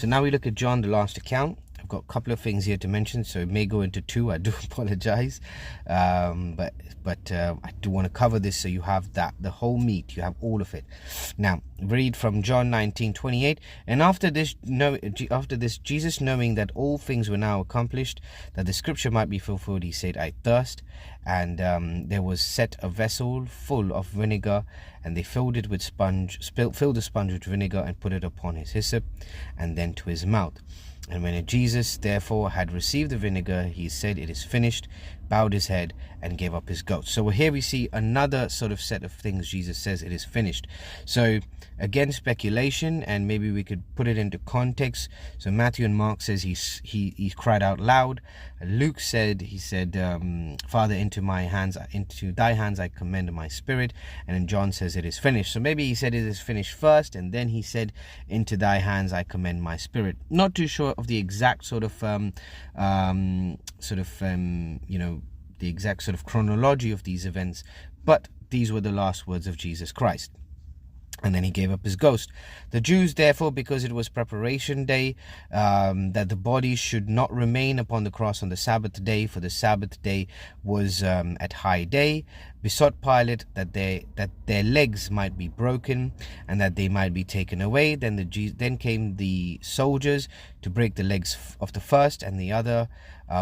So now we look at John, the last account. I've got a couple of things here to mention, so it may go into two. I do apologize, but I do want to cover this so you have the whole meat, you have all of it. Now read from John 19:28. And after this, Jesus, knowing that all things were now accomplished, that the scripture might be fulfilled, he said, I thirst. And there was set a vessel full of vinegar, and they filled it with filled the sponge with vinegar, and put it upon his hyssop, and then to his mouth. And when Jesus therefore had received the vinegar, he said, it is finished, bowed his head, and gave up his ghost. So here we see another sort of set of things. Jesus says it is finished. So again, speculation, and maybe we could put it into context. So Matthew and Mark says he cried out loud. Luke said, Father, into thy hands I commend my spirit. And then John says it is finished. So maybe he said it is finished first, and then he said, into thy hands I commend my spirit. Not too sure of the exact sort of the exact sort of chronology of these events, but these were the last words of Jesus Christ. And then he gave up his ghost. The Jews, therefore, because it was preparation day, that the body should not remain upon the cross on the Sabbath day, for the Sabbath day was at high day, besought Pilate that their legs might be broken, and that they might be taken away. Then came the soldiers to break the legs of the first and the other,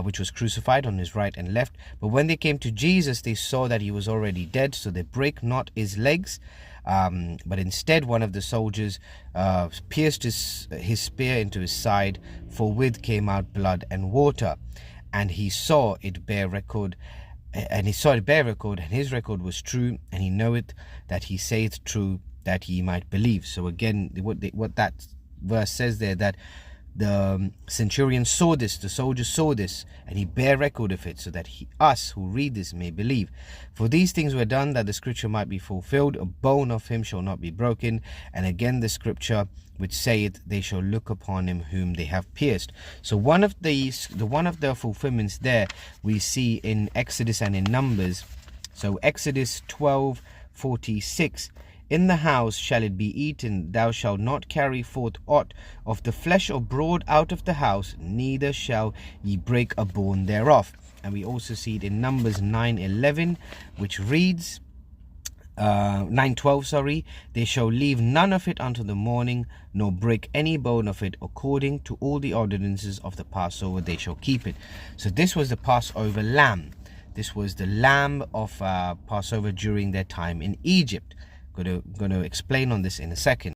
which was crucified, on his right and left. But when they came to Jesus, they saw that he was already dead, so they brake not his legs. But instead one of the soldiers pierced his spear into his side, forthwith came out blood and water. And he saw it bear record, and his record was true, and he knoweth that he saith true, that ye might believe. So again, what that verse says there, that the centurion saw this, the soldier saw this, and he bare record of it, so that us who read this may believe. For these things were done, that the scripture might be fulfilled, a bone of him shall not be broken. And again the scripture which saith, they shall look upon him whom they have pierced. So one of the fulfillments there we see in Exodus and in Numbers. So Exodus 12:46. In the house shall it be eaten, thou shalt not carry forth aught of the flesh or broad out of the house, neither shall ye break a bone thereof. And we also see it in Numbers 9:11, which reads, 9:12, they shall leave none of it until the morning, nor break any bone of it. According to all the ordinances of the Passover they shall keep it. So this was the Passover lamb. This was the lamb of Passover during their time in Egypt. Going to explain on this in a second.